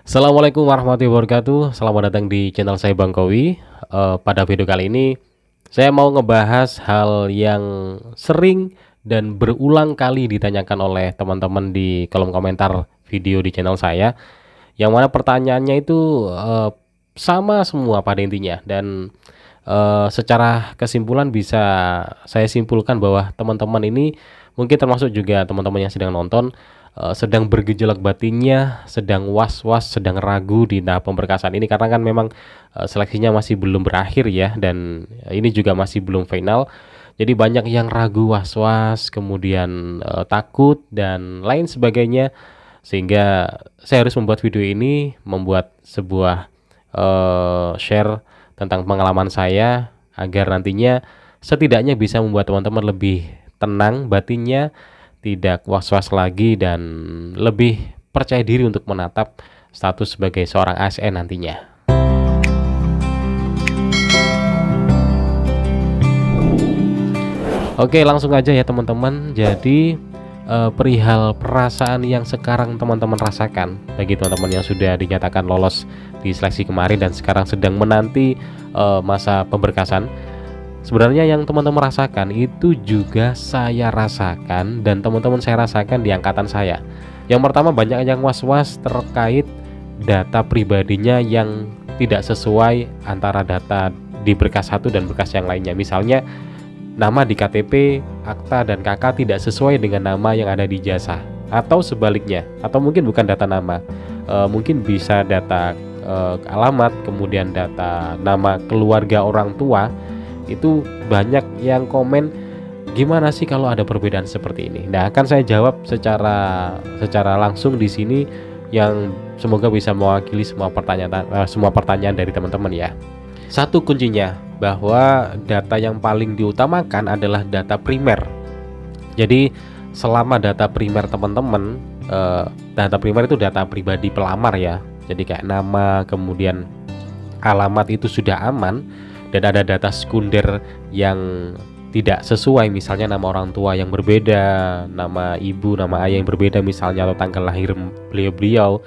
Assalamualaikum warahmatullahi wabarakatuh. Selamat datang di channel saya Bang Kowi. Pada video kali ini saya mau ngebahas hal yang sering dan berulang kali ditanyakan oleh teman-teman di kolom komentar video di channel saya. Yang mana pertanyaannya itu sama semua pada intinya, dan secara kesimpulan bisa saya simpulkan bahwa teman-teman ini mungkin termasuk juga teman-teman yang sedang nonton, sedang bergejolak batinnya, sedang was-was, sedang ragu di tahap pemberkasan ini, karena kan memang seleksinya masih belum berakhir ya, dan ini juga masih belum final. Jadi banyak yang ragu, was-was, kemudian takut dan lain sebagainya, sehingga saya harus membuat video ini, membuat sebuah share tentang pengalaman saya, agar nantinya setidaknya bisa membuat teman-teman lebih tenang batinnya, tidak was-was lagi, dan lebih percaya diri untuk menatap status sebagai seorang ASN nantinya. Oke, langsung aja ya teman-teman. Jadi perihal perasaan yang sekarang teman-teman rasakan, bagi teman-teman yang sudah dinyatakan lolos di seleksi kemarin dan sekarang sedang menanti masa pemberkasan, sebenarnya yang teman-teman rasakan itu juga saya rasakan dan teman-teman saya rasakan di angkatan saya. Yang pertama, banyak yang was-was terkait data pribadinya yang tidak sesuai antara data di berkas satu dan berkas yang lainnya. Misalnya nama di KTP, akta, dan KK tidak sesuai dengan nama yang ada di ijazah, atau sebaliknya, atau mungkin bukan data nama, mungkin bisa data alamat, kemudian data nama keluarga orang tua. Itu banyak yang komen, gimana sih kalau ada perbedaan seperti ini? Nah, akan saya jawab secara langsung di sini, yang semoga bisa mewakili semua pertanyaan dari teman-teman ya. Satu kuncinya, bahwa data yang paling diutamakan adalah data primer. Jadi selama data primer teman-teman, data primer itu data pribadi pelamar ya. Jadi kayak nama, kemudian alamat itu sudah aman, dan ada data sekunder yang tidak sesuai, misalnya nama orang tua yang berbeda, nama ibu, nama ayah yang berbeda misalnya, atau tanggal lahir beliau-beliau,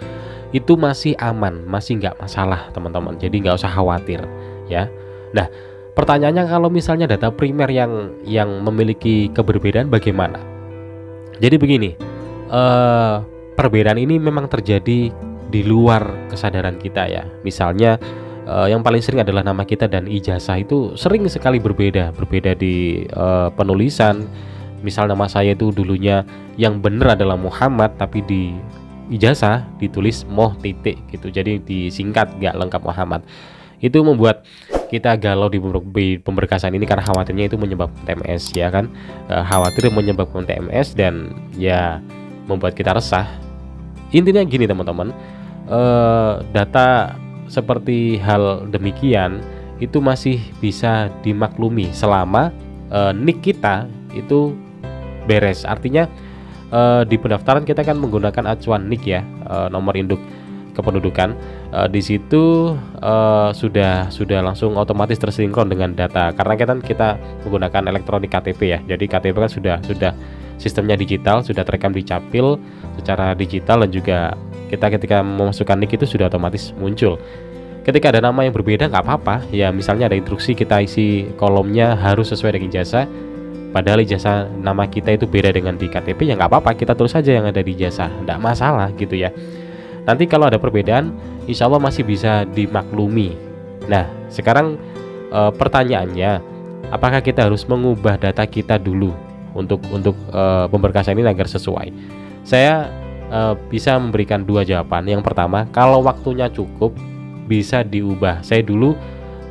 itu masih aman, masih nggak masalah teman-teman. Jadi nggak usah khawatir ya. Nah, pertanyaannya, kalau misalnya data primer yang memiliki keberbedaan bagaimana? Jadi begini, perbedaan ini memang terjadi di luar kesadaran kita ya. Misalnya yang paling sering adalah nama kita dan ijazah itu sering sekali berbeda di penulisan. Misal nama saya itu dulunya yang benar adalah Muhammad, tapi di ijazah ditulis Moh titik gitu, jadi disingkat, nggak lengkap Muhammad. Itu membuat kita galau di pemberkasan ini, karena khawatirnya itu menyebabkan TMS ya kan, khawatir menyebabkan TMS dan ya membuat kita resah. Intinya gini teman-teman, data seperti hal demikian itu masih bisa dimaklumi selama NIK kita itu beres. Artinya di pendaftaran kita kan menggunakan acuan NIK ya, nomor induk kependudukan. Di situ sudah langsung otomatis tersinkron dengan data, karena kita menggunakan elektronik KTP ya. Jadi KTP kan sudah sistemnya digital, sudah terekam di capil secara digital, dan juga kita ketika memasukkan NIK itu sudah otomatis muncul. Ketika ada nama yang berbeda nggak apa-apa ya, misalnya ada instruksi kita isi kolomnya harus sesuai dengan ijazah, padahal ijazah nama kita itu beda dengan di KTP, ya nggak apa-apa, kita tulis saja yang ada di ijazah, nggak masalah gitu ya. Nanti kalau ada perbedaan, insya Allah masih bisa dimaklumi. Nah, sekarang pertanyaannya, apakah kita harus mengubah data kita dulu untuk pemberkasan ini agar sesuai? Saya bisa memberikan dua jawaban. Yang pertama, kalau waktunya cukup bisa diubah. Saya dulu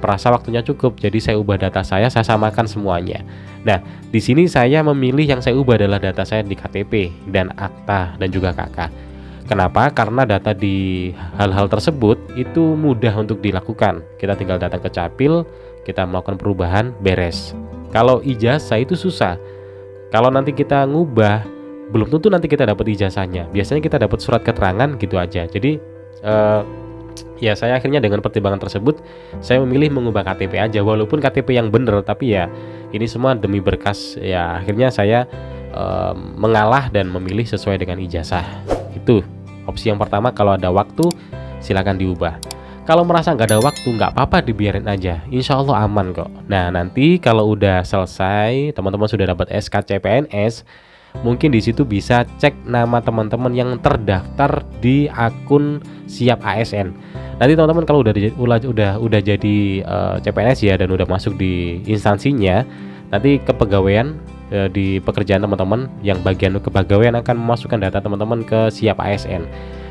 merasa waktunya cukup, jadi saya ubah data saya samakan semuanya. Nah, di sini saya memilih yang saya ubah adalah data saya di KTP dan akta dan juga KK. Kenapa? Karena data di hal-hal tersebut itu mudah untuk dilakukan. Kita tinggal datang ke capil, kita melakukan perubahan, beres. Kalau ijazah itu susah. Kalau nanti kita ngubah, belum tentu nanti kita dapat ijazahnya. Biasanya kita dapat surat keterangan gitu aja. Jadi ya saya akhirnya dengan pertimbangan tersebut, saya memilih mengubah KTP aja, walaupun KTP yang bener, tapi ya ini semua demi berkas ya. Akhirnya saya mengalah dan memilih sesuai dengan ijazah. Itu opsi yang pertama kalau ada waktu silakan diubah. Kalau merasa nggak ada waktu, nggak apa-apa, dibiarin aja, insya Allah aman kok. Nah, nanti kalau udah selesai, teman-teman sudah dapat SK CPNS, mungkin di situ bisa cek nama teman-teman yang terdaftar di akun Siap ASN. Nanti teman-teman kalau udah jadi CPNS ya, dan udah masuk di instansinya, nanti kepegawaian di pekerjaan teman-teman yang bagian kepegawaian akan memasukkan data teman-teman ke Siap ASN.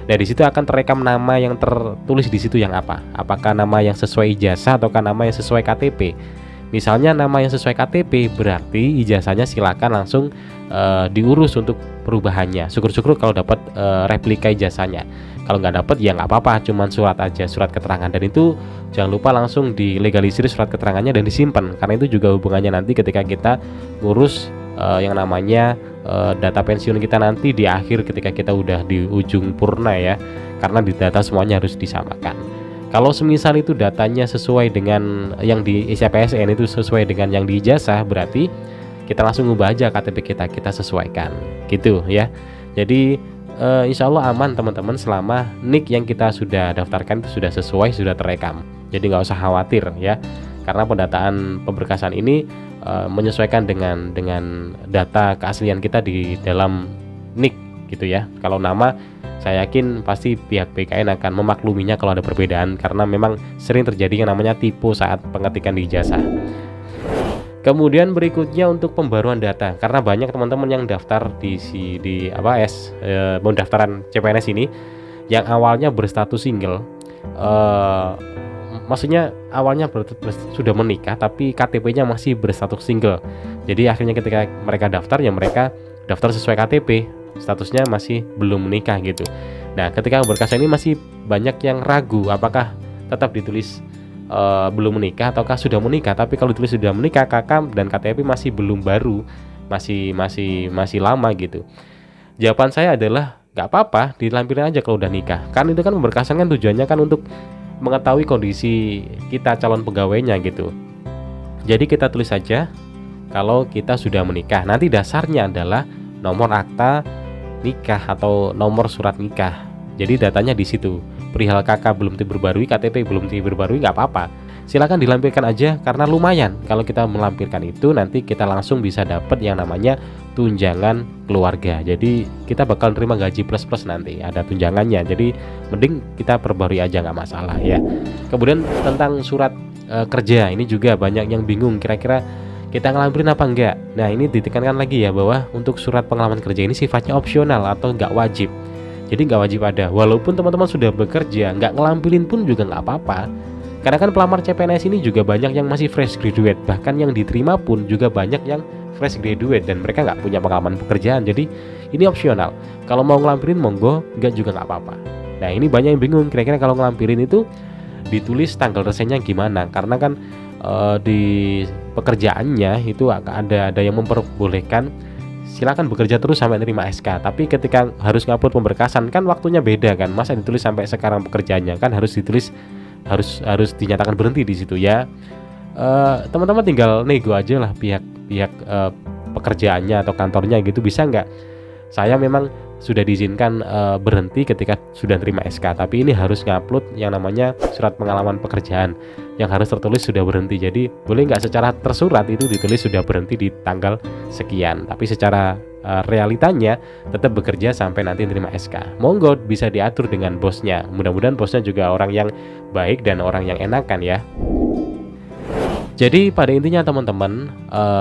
Nah, di situ akan terekam nama yang tertulis di situ yang apa? Apakah nama yang sesuai ijazah ataukah nama yang sesuai KTP? Misalnya nama yang sesuai KTP, berarti ijazahnya silakan langsung diurus untuk perubahannya. Syukur-syukur kalau dapat replika ijazahnya. Kalau nggak dapat ya nggak apa-apa, cuman surat aja, surat keterangan. Dan itu jangan lupa langsung dilegalisir surat keterangannya dan disimpan, karena itu juga hubungannya nanti ketika kita ngurus yang namanya data pensiun kita nanti di akhir ketika kita udah di ujung purna ya, karena di data semuanya harus disamakan. Kalau semisal itu datanya sesuai dengan yang di SIAPSN itu sesuai dengan yang di ijazah, berarti kita langsung ubah aja KTP kita sesuaikan gitu ya. Jadi insya Allah aman teman-teman selama NIK yang kita sudah daftarkan itu sudah sesuai, sudah terekam. Jadi nggak usah khawatir ya, karena pendataan pemberkasan ini menyesuaikan dengan data keaslian kita di dalam NIK gitu ya. Kalau nama, saya yakin pasti pihak BKN akan memakluminya kalau ada perbedaan, karena memang sering terjadi yang namanya typo saat pengetikan di ijazah. Kemudian berikutnya untuk pembaruan data, karena banyak teman-teman yang daftar di pendaftaran CPNS ini yang awalnya berstatus single, maksudnya awalnya sudah menikah tapi KTP-nya masih berstatus single. Jadi akhirnya ketika mereka daftar ya mereka daftar sesuai KTP, statusnya masih belum menikah gitu. Nah, ketika berkas ini masih banyak yang ragu apakah tetap ditulis belum menikah ataukah sudah menikah. Tapi kalau ditulis sudah menikah, KK dan KTP masih belum baru, masih lama gitu. Jawaban saya adalah nggak apa-apa, dilampirin aja kalau udah nikah. Kan itu kan pemberkasan kan tujuannya kan untuk mengetahui kondisi kita calon pegawainya gitu. Jadi kita tulis saja kalau kita sudah menikah. Nanti dasarnya adalah nomor akta nikah atau nomor surat nikah. Jadi datanya di situ. Perihal KK belum diperbarui, KTP belum diperbarui, nggak apa-apa. Silakan dilampirkan aja, karena lumayan kalau kita melampirkan itu nanti kita langsung bisa dapat yang namanya tunjangan keluarga. Jadi kita bakal terima gaji plus nanti ada tunjangannya. Jadi mending kita perbarui aja, nggak masalah ya. Kemudian tentang surat kerja ini juga banyak yang bingung, kira-kira kita ngelampirin apa enggak. Nah, ini ditekankan lagi ya bahwa untuk surat pengalaman kerja ini sifatnya opsional atau nggak wajib. Jadi nggak wajib ada, walaupun teman-teman sudah bekerja, nggak ngelampirin pun juga nggak apa-apa. Karena kan pelamar CPNS ini juga banyak yang masih fresh graduate, bahkan yang diterima pun juga banyak yang fresh graduate dan mereka nggak punya pengalaman pekerjaan. Jadi ini opsional. Kalau mau ngelampirin monggo, nggak juga nggak apa-apa. Nah, ini banyak yang bingung, kira-kira kalau ngelampirin itu ditulis tanggal resign-nya gimana? Karena kan di pekerjaannya itu ada yang memperbolehkan silakan bekerja terus sampai nerima SK. Tapi ketika harus ngupload pemberkasan kan waktunya beda kan. Masa ditulis sampai sekarang pekerjaannya, kan harus ditulis harus dinyatakan berhenti di situ ya. Teman-teman tinggal nego aja lah pihak pekerjaannya atau kantornya gitu, bisa nggak? Saya memang sudah diizinkan berhenti ketika sudah terima SK, tapi ini harus ngupload yang namanya surat pengalaman pekerjaan yang harus tertulis sudah berhenti. Jadi boleh nggak secara tersurat itu ditulis sudah berhenti di tanggal sekian, tapi secara realitanya tetap bekerja sampai nanti terima SK. Monggo bisa diatur dengan bosnya. Mudah-mudahan bosnya juga orang yang baik dan orang yang enakan ya. Jadi pada intinya teman-teman,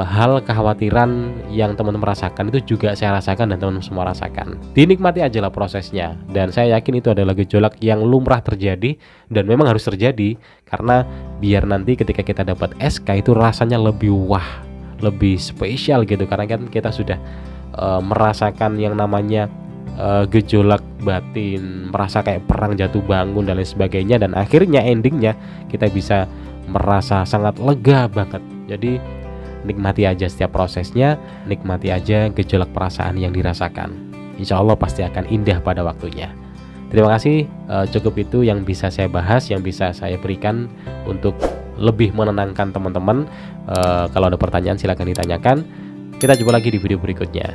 hal kekhawatiran yang teman-teman rasakan itu juga saya rasakan dan teman-teman semua rasakan. Dinikmati aja lah prosesnya, dan saya yakin itu adalah gejolak yang lumrah terjadi dan memang harus terjadi, karena biar nanti ketika kita dapat SK itu rasanya lebih wah, lebih spesial gitu, karena kan kita sudah merasakan yang namanya gejolak batin, merasa kayak perang jatuh bangun dan lain sebagainya, dan akhirnya endingnya kita bisa merasa sangat lega banget. Jadi nikmati aja setiap prosesnya, nikmati aja gejolak perasaan yang dirasakan. Insya Allah pasti akan indah pada waktunya. Terima kasih, cukup itu yang bisa saya bahas, yang bisa saya berikan untuk lebih menenangkan teman-teman. Kalau ada pertanyaan silahkan ditanyakan. Kita jumpa lagi di video berikutnya.